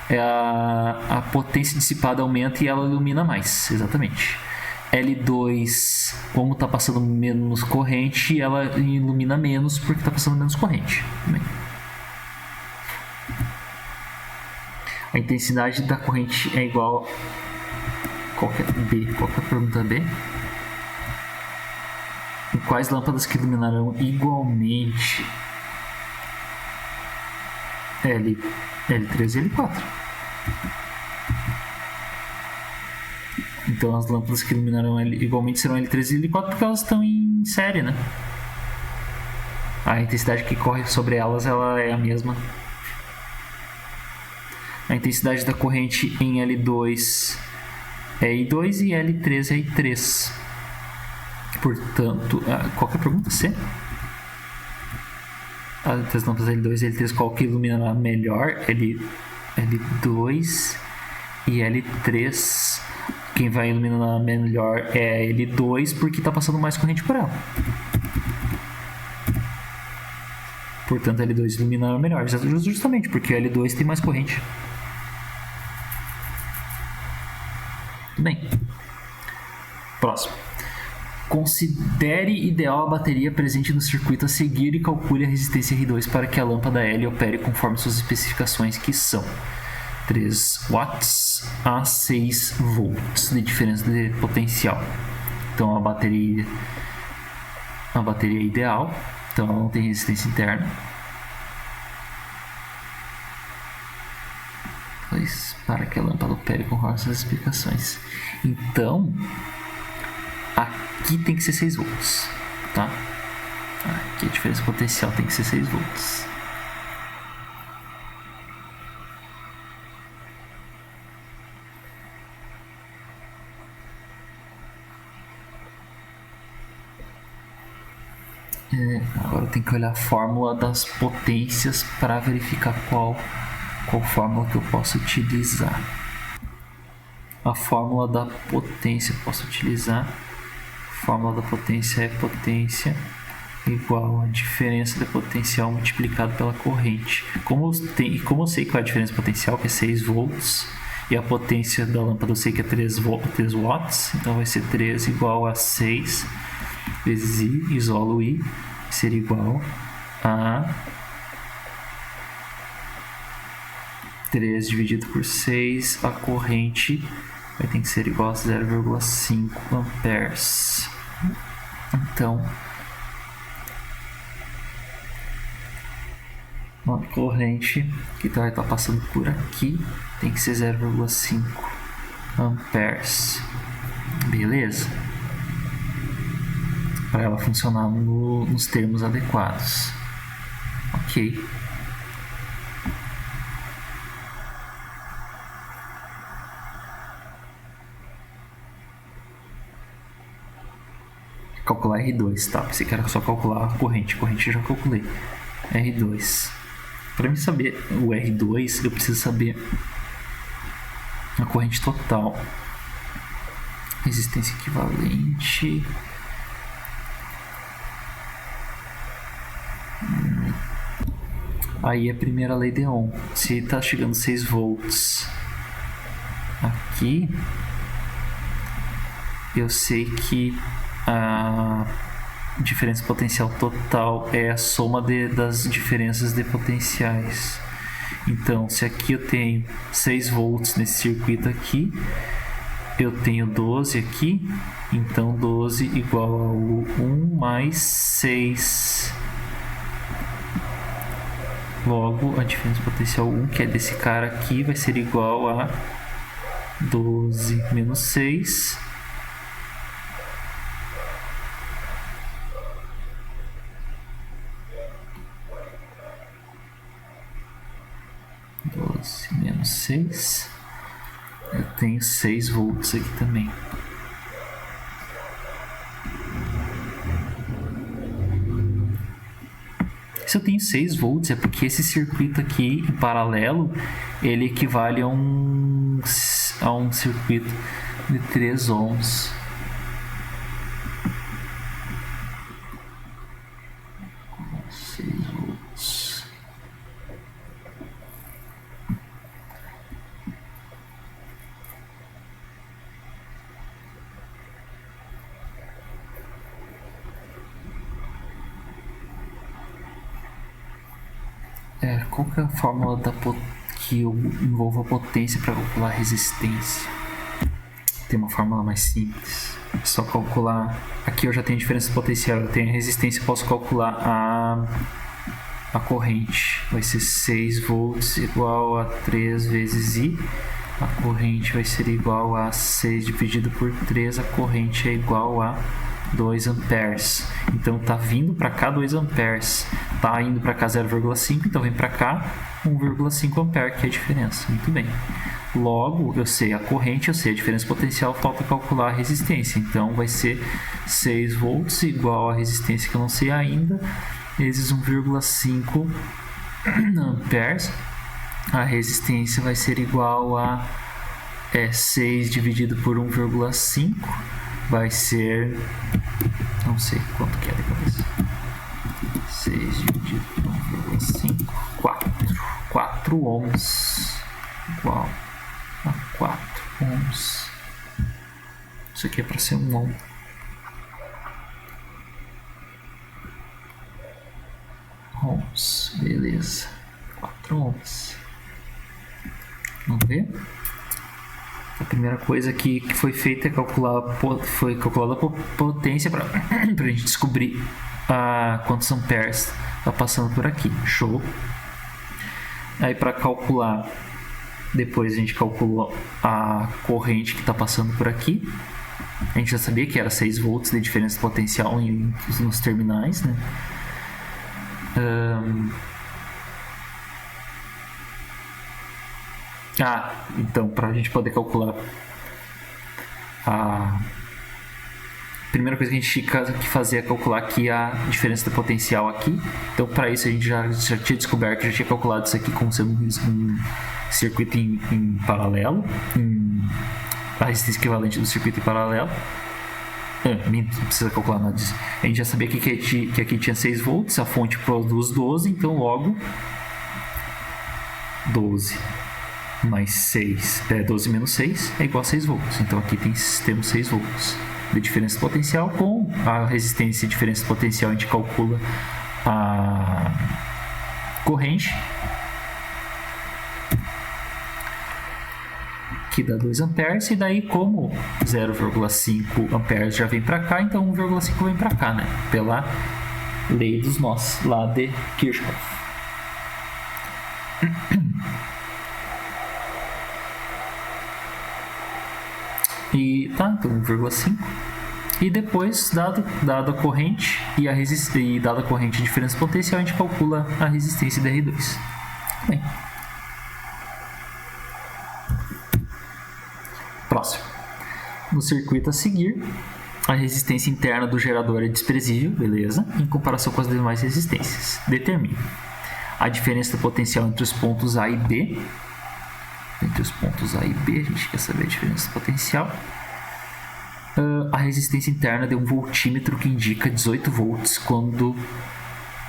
a potência dissipada aumenta e ela ilumina mais, exatamente. L2, como está passando menos corrente, ela ilumina menos porque está passando menos corrente. Bem. A intensidade da corrente é igual... Qual que é a pergunta B? Em quais lâmpadas que iluminarão igualmente L3 e L4? Então as lâmpadas que iluminarão igualmente serão L3 e L4 porque elas estão em série, né? A intensidade que corre sobre elas ela é a mesma. A intensidade da corrente em L2 é I2 e L3 é I3. Portanto, qual que é a pergunta? C? As lâmpadas L2 e L3, qual que ilumina melhor? L2 e L3. Quem vai iluminar melhor é L2 porque está passando mais corrente por ela. Portanto, L2 ilumina melhor. Justamente porque L2 tem mais corrente. Bem, próximo. Considere ideal a bateria presente no circuito a seguir e calcule a resistência R2 para que a lâmpada L opere conforme suas especificações, que são 3 watts a 6 volts de diferença de potencial. Então a bateria é ideal, então ela não tem resistência interna. Para que a lâmpada opere conforme essas explicações. Então, aqui tem que ser 6 volts, tá? Aqui a diferença potencial tem que ser 6 volts. Agora tem que olhar a fórmula das potências para verificar qual fórmula que eu posso utilizar. A fórmula da potência eu posso utilizar. A fórmula da potência é potência igual a diferença de potencial multiplicado pela corrente. Como eu sei qual é a diferença potencial, que é 6 volts, e a potência da lâmpada eu sei que é 3 watts, então vai ser 3 igual a 6 vezes I, isolo I, seria igual a 3 dividido por 6, a corrente vai ter que ser igual a 0,5 amperes. Então, a corrente que vai estar passando por aqui tem que ser 0,5 amperes. Beleza? Para ela funcionar nos termos adequados. Ok. Calcular R2, tá? Pensei que era só calcular a corrente. Corrente eu já calculei. R2. Para mim saber o R2, eu preciso saber a corrente total. Resistência equivalente. Aí a primeira lei de Ohm. Se está chegando 6 volts aqui, eu sei que a diferença potencial total é a soma das diferenças de potenciais. Então, se aqui eu tenho 6 volts nesse circuito aqui, eu tenho 12 aqui, então 12 igual a 1 mais 6. Logo, a diferença potencial 1, que é desse cara aqui, vai ser igual a 12 menos 6. Menos 6. Eu tenho 6 volts aqui também. Se eu tenho 6 volts, é porque esse circuito aqui em paralelo, ele equivale a um circuito de 3 ohms. Qual que é a fórmula que envolve a potência para calcular a resistência? Tem uma fórmula mais simples. É só calcular. Aqui eu já tenho a diferença potencial, eu tenho a resistência, eu posso calcular a corrente. Vai ser 6 volts igual a 3 vezes I. A corrente vai ser igual a 6 dividido por 3. A corrente é igual a 2 amperes. Então tá vindo para cá 2 amperes, tá indo para cá 0,5, então vem para cá 1,5 ampere, que é a diferença. Muito bem. Logo, eu sei a corrente, eu sei a diferença potencial, falta calcular a resistência. Então vai ser 6 volts igual a resistência que eu não sei ainda, vezes 1,5 amperes. A resistência vai ser igual a 6 dividido por 1,5. Vai ser, não sei quanto que é de cabeça, 6 dividido por 1,5, 4 ohms, igual a 4 ohms. Isso aqui é para ser 1 ohm. Ohms, beleza, 4 ohms. Vamos ver? A primeira coisa que foi feita é foi calculada a potência para a gente descobrir quantos amperes está passando por aqui. Show! Aí para calcular, depois a gente calculou a corrente que está passando por aqui. A gente já sabia que era 6 volts de diferença potencial nos terminais, né? Então, para a gente poder calcular a primeira coisa que a gente tinha que fazer é calcular aqui a diferença de potencial aqui. Então, para isso a gente já tinha descoberto, já tinha calculado isso aqui como sendo um circuito em paralelo, a resistência equivalente do circuito em paralelo. Não precisa calcular nada disso. A gente já sabia que aqui tinha 6 volts, a fonte produz 12, então logo 12 mais 6, 12 menos 6 é igual a 6 volts. Então aqui temos 6 volts de diferença potencial. Com a resistência e diferença potencial a gente calcula a corrente, que dá 2 amperes, e daí como 0,5 amperes já vem para cá, então 1,5 vem para cá, né? Pela lei dos nós, lá de Kirchhoff. E tá, então 1,5. E depois, dado a corrente e dada a corrente de diferença potencial, a gente calcula a resistência de R2. Bem. Próximo. No circuito a seguir, a resistência interna do gerador é desprezível, beleza? Em comparação com as demais resistências. Determine a diferença do potencial entre os pontos A e B. Entre os pontos A e B, a gente quer saber a diferença do potencial. A resistência interna de um voltímetro que indica 18 volts quando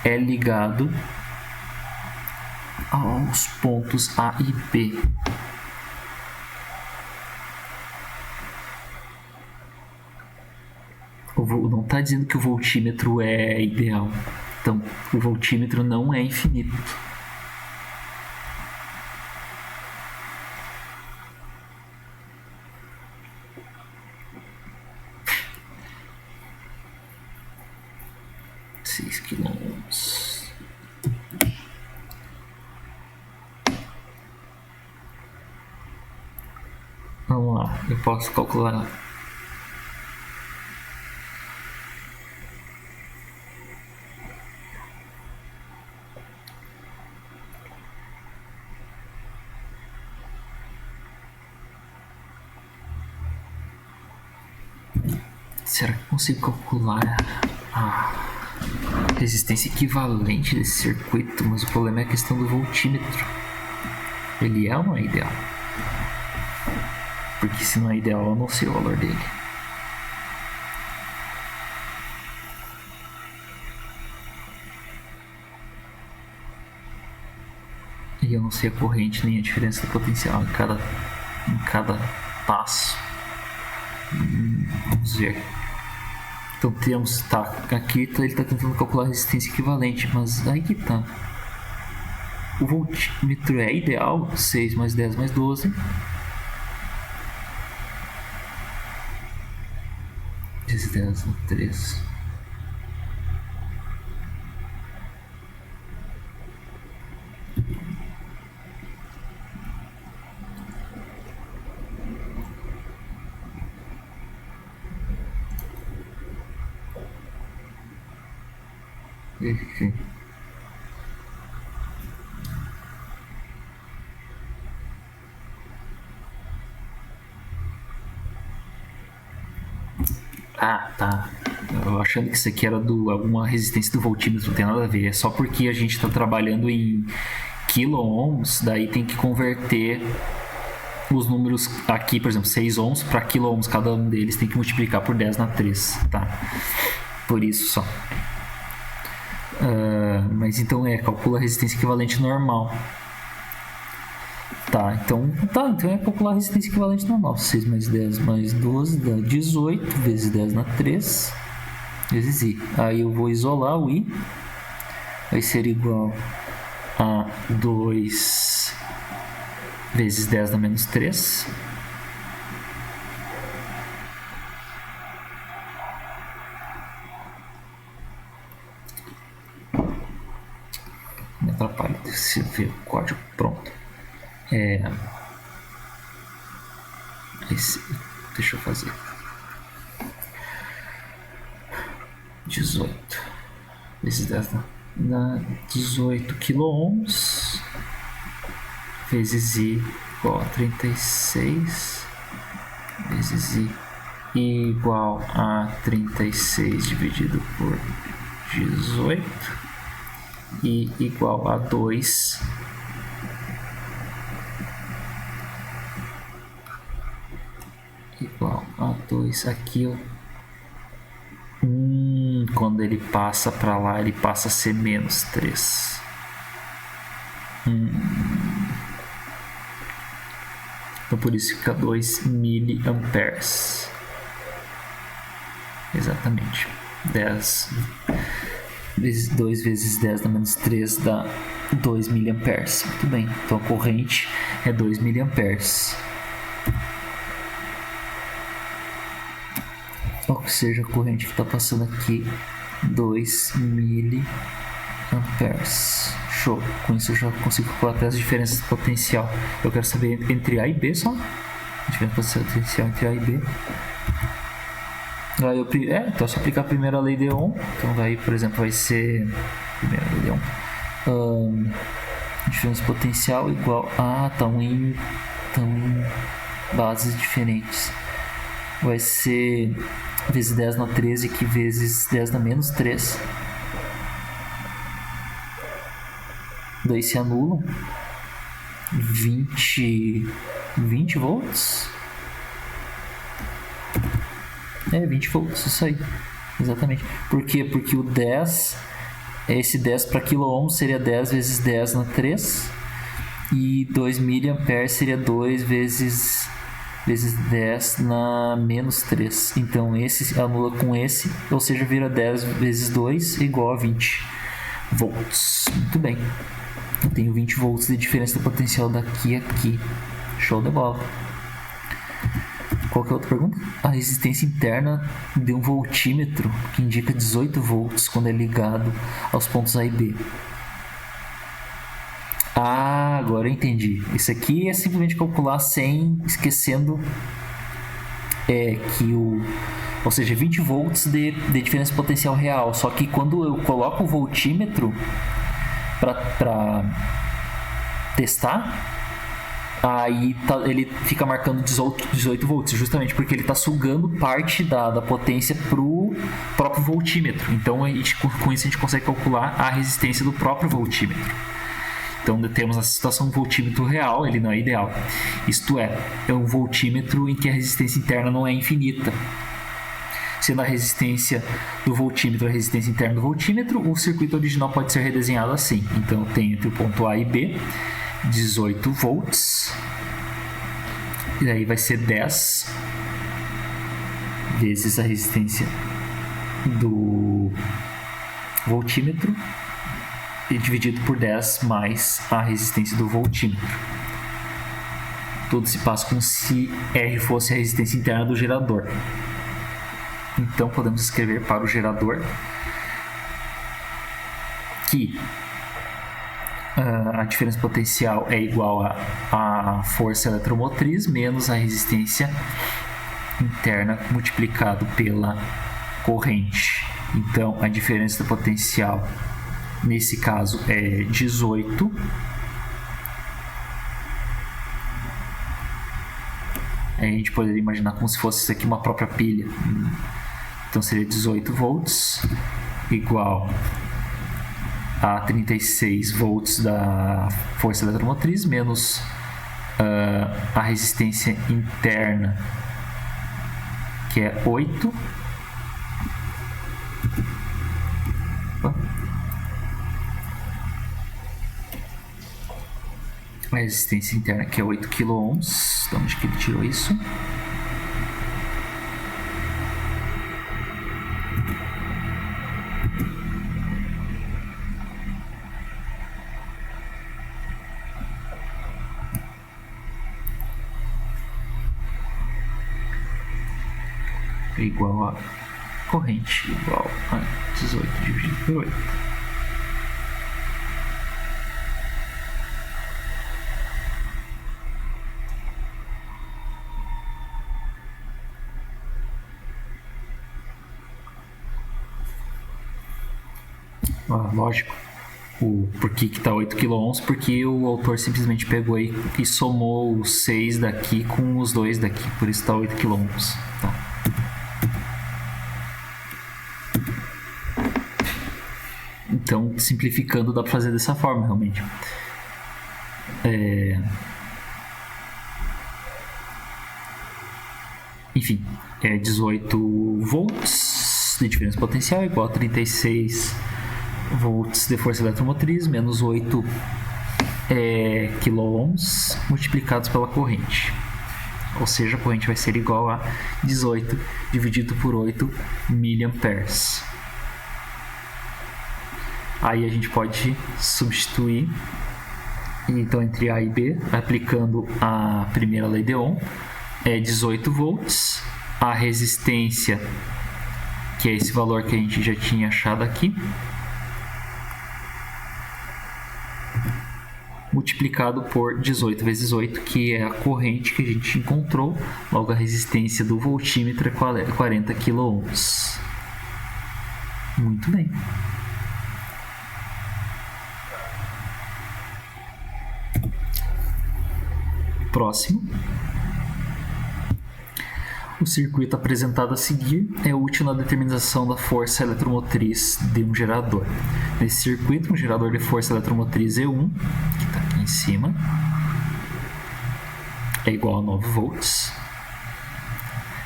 é ligado aos pontos A e B. Não está dizendo que o voltímetro é ideal. Então, o voltímetro não é infinito. Quilômetros. Vamos lá, eu posso calcular. Será que eu consigo calcular? Resistência equivalente desse circuito, mas o problema é a questão do voltímetro. Ele é ou não é ideal? Porque se não é ideal, eu não sei o valor dele. E eu não sei a corrente nem a diferença do potencial em cada passo. Vamos ver. Então temos, aqui ele está tentando calcular a resistência equivalente, mas aí que tá. O voltímetro é ideal, 6 mais 10 mais 12. Vezes 10 no 3. Enfim. Ah, tá. Eu achando que isso aqui era alguma resistência do voltímetro, não tem nada a ver. É só porque a gente está trabalhando em quilo-ohms, daí tem que converter os números aqui, por exemplo, 6 ohms para quilo-ohms. Cada um deles tem que multiplicar por 10 na 3, tá? Por isso só. Mas então calcula a resistência equivalente normal. Então é calcular a resistência equivalente normal. 6 mais 10 mais 12 dá 18, vezes 10 na 3, vezes I. Aí eu vou isolar o I. Vai ser igual a 2 vezes 10 na menos 3. Me atrapalha se ver o código pronto. Deixa eu fazer 18 vezes 10 dá 18 quilo-ohms vezes I igual a 36 vezes I igual a 36 dividido por 18 e igual a 2 igual a 2 aqui, ó. Quando ele passa para lá, ele passa a ser menos 3. Então por isso fica 2 miliamperes. Exatamente. 2 vezes 10 na menos 3 dá 2 miliamperes. Muito bem. Então a corrente é 2 miliamperes. Ou seja, a corrente que está passando aqui 2 miliamperes. Show. Com isso eu já consigo calcular até as diferenças de potencial. Eu quero saber entre A e B só. A diferença de potencial entre A e B. Então se aplicar a primeira lei de Ohm, então daí, por exemplo, vai ser primeira lei de Ohm, diferença de potencial igual a estão em bases diferentes. Vai ser vezes 10 na 13, que vezes 10 na menos 3. Daí se anulam 20 volts. 20 volts, isso aí. Exatamente. Por quê? Porque o 10, esse 10 para kilo-ohm seria 10 vezes 10 na 3. E 2 miliamperes seria 2 vezes 10 na menos 3. Então esse anula com esse, ou seja, vira 10 vezes 2 igual a 20 volts. Muito bem. Eu tenho 20 volts de diferença do potencial daqui a aqui. Show de bola. Qual que é a outra pergunta? A resistência interna de um voltímetro que indica 18 volts quando é ligado aos pontos A e B. Agora eu entendi. Isso aqui é simplesmente calcular sem esquecendo ou seja, 20 volts de diferença potencial real. Só que quando eu coloco o voltímetro para testar, aí ele fica marcando 18 volts, justamente porque ele está sugando parte da potência para o próprio voltímetro. Então, com isso, a gente consegue calcular a resistência do próprio voltímetro. Então, temos a situação do voltímetro real, ele não é ideal. Isto é um voltímetro em que a resistência interna não é infinita. Sendo a resistência do voltímetro a resistência interna do voltímetro, o circuito original pode ser redesenhado assim. Então, eu tenho entre o ponto A e B 18 volts, e aí vai ser 10 vezes a resistência do voltímetro e dividido por 10 mais a resistência do voltímetro. Tudo se passa como se R fosse a resistência interna do gerador. Então podemos escrever para o gerador que a diferença potencial é igual à força eletromotriz menos a resistência interna multiplicado pela corrente. Então a diferença potencial nesse caso é 18 a gente poderia imaginar como se fosse isso aqui uma própria pilha. Então seria 18 volts igual a 36 volts da força eletromotriz menos a resistência interna, que é 8. A resistência interna, que é 8 kΩ. De onde que ele tirou isso? É igual a corrente igual a 18 dividido por 8. Lógico, por que está 8 kΩ? Porque o autor simplesmente pegou e somou os 6 daqui com os 2 daqui, por isso está 8 kΩ. Tá. Então, simplificando, dá para fazer dessa forma, realmente. Enfim, 18 volts de diferença potencial igual a 36 volts de força eletromotriz menos 8 kΩ multiplicados pela corrente. Ou seja, a corrente vai ser igual a 18 dividido por 8 miliamperes. Aí a gente pode substituir, então, entre A e B, aplicando a primeira lei de Ohm, é 18 volts, a resistência, que é esse valor que a gente já tinha achado aqui, multiplicado por 18 vezes 8, que é a corrente que a gente encontrou, logo a resistência do voltímetro é 40 kΩ. Muito bem. Próximo. O circuito apresentado a seguir é útil na determinação da força eletromotriz de um gerador. Nesse circuito, um gerador de força eletromotriz E1, que está aqui em cima, é igual a 9 volts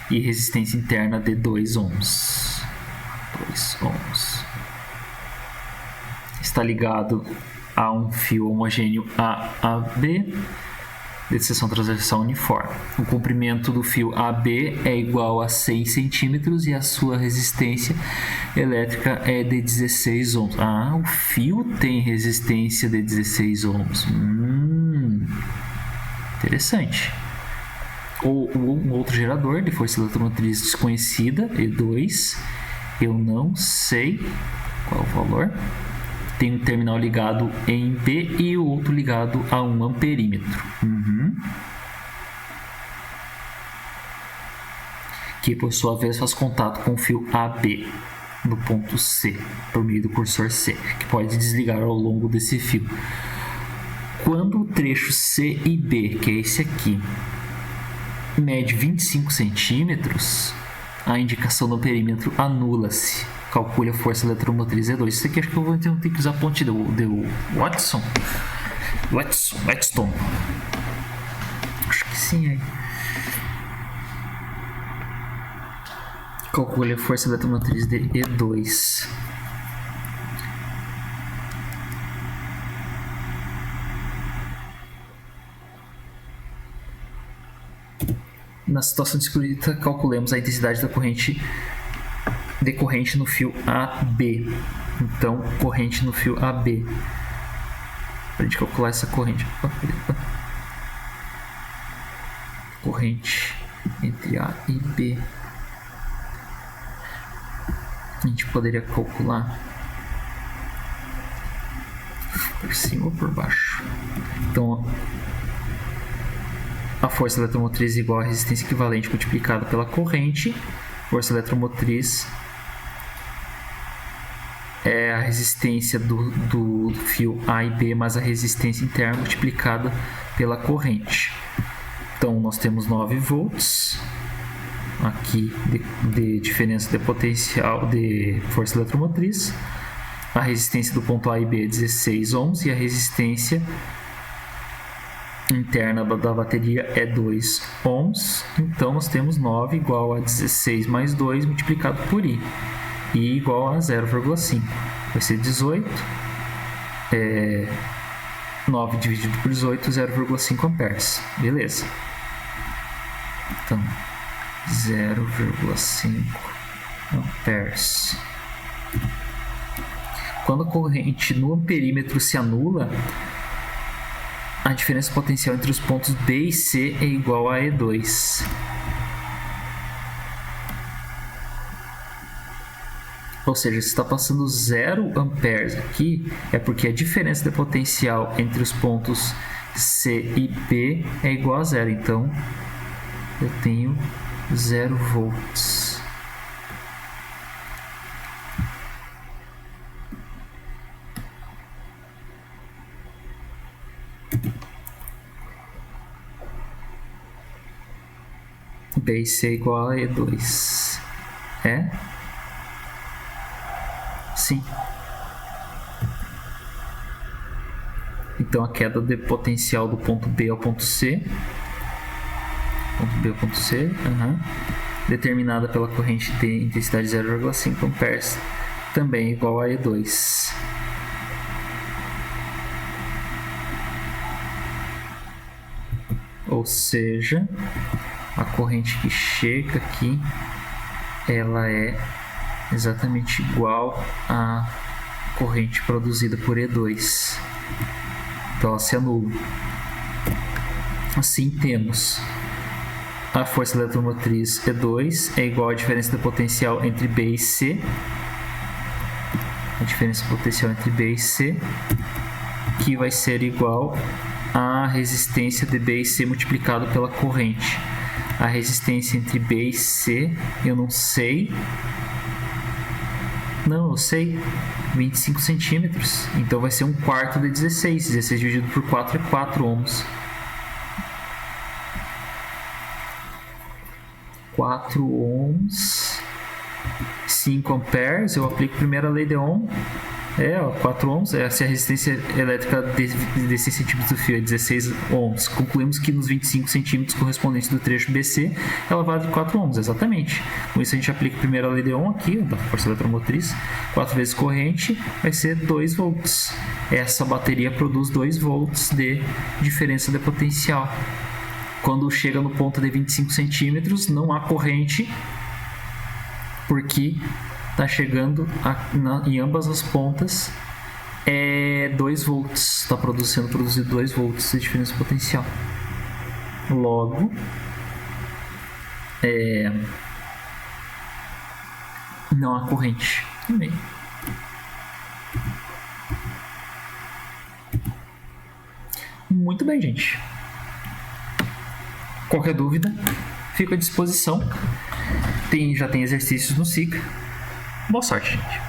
e resistência interna de 2 ohms. 2 ohms. Está ligado a um fio homogêneo AAB de seção transversal uniforme. O comprimento do fio AB é igual a 100 centímetros e a sua resistência elétrica é de 16 ohms. O fio tem resistência de 16 ohms. Interessante. Ou um outro gerador de força eletromotriz desconhecida, E2. Eu não sei qual é o valor. Tem um terminal ligado em B e o outro ligado a um amperímetro. Que, por sua vez, faz contato com o fio AB no ponto C, por meio do cursor C, que pode desligar ao longo desse fio. Quando o trecho C e B, que é esse aqui, mede 25 centímetros, a indicação do perímetro anula-se. Calcule a força eletromotriz E2. Isso aqui acho que eu vou ter que usar a ponte de Watson. Acho que sim, aí. Calcule a força eletromotriz de E2. Na situação descrita, calculemos a intensidade da corrente decorrente no fio AB. Então, corrente no fio AB. Para a gente calcular essa corrente. Corrente entre A e B. A gente poderia calcular por cima ou por baixo. Então, a força eletromotriz é igual à resistência equivalente multiplicada pela corrente. Força eletromotriz é a resistência do fio A e B mais a resistência interna multiplicada pela corrente. Então, nós temos 9 volts aqui de diferença de potencial de força eletromotriz. A resistência do ponto A e B é 16 ohms e a resistência interna da bateria é 2 ohms. Então, nós temos 9 igual a 16 mais 2 multiplicado por I. I igual a 0,5. Vai ser 18. 9 dividido por 18, 0,5 amperes. Beleza. Então, 0,5 amperes. Quando a corrente no perímetro se anula, a diferença potencial entre os pontos B e C é igual a E2. Ou seja, se está passando 0 amperes aqui, é porque a diferença de potencial entre os pontos C e B é igual a 0. Então, eu tenho 0 volts. B e C igual a E2. É? Sim. Então a queda de potencial do ponto B ao ponto C, determinada pela corrente de intensidade 0,5 amperes, também igual a E2. Ou seja, a corrente que chega aqui, ela é exatamente igual à corrente produzida por E2. Então ela se anula. Assim temos a força eletromotriz E2 é igual à diferença do potencial entre B e C. A diferença do potencial entre B e C, que vai ser igual à resistência de B e C multiplicado pela corrente. A resistência entre B e C, eu não sei. Não, eu sei. 25 centímetros. Então vai ser 1/4 de 16. 16 dividido por 4 é 4 ohms. 4 ohms. 5 amperes. Eu aplico primeiro a lei de Ohm. 4 ohms. Se a resistência elétrica de 16 centímetros do fio é 16 ohms, concluímos que nos 25 centímetros correspondentes do trecho BC, ela vale 4 ohms, exatamente. Com isso a gente aplica primeiro a lei de Ohm aqui, da força eletromotriz, 4 vezes corrente, vai ser 2 volts. Essa bateria produz 2 volts de diferença de potencial. Quando chega no ponto de 25 centímetros, não há corrente, porque está chegando em ambas as pontas 2 volts. Está produzido 2 volts de diferença potencial. Logo, não há corrente também. Muito bem, gente. Qualquer dúvida, fico à disposição. Já tem exercícios no SICA. Boa sorte, gente.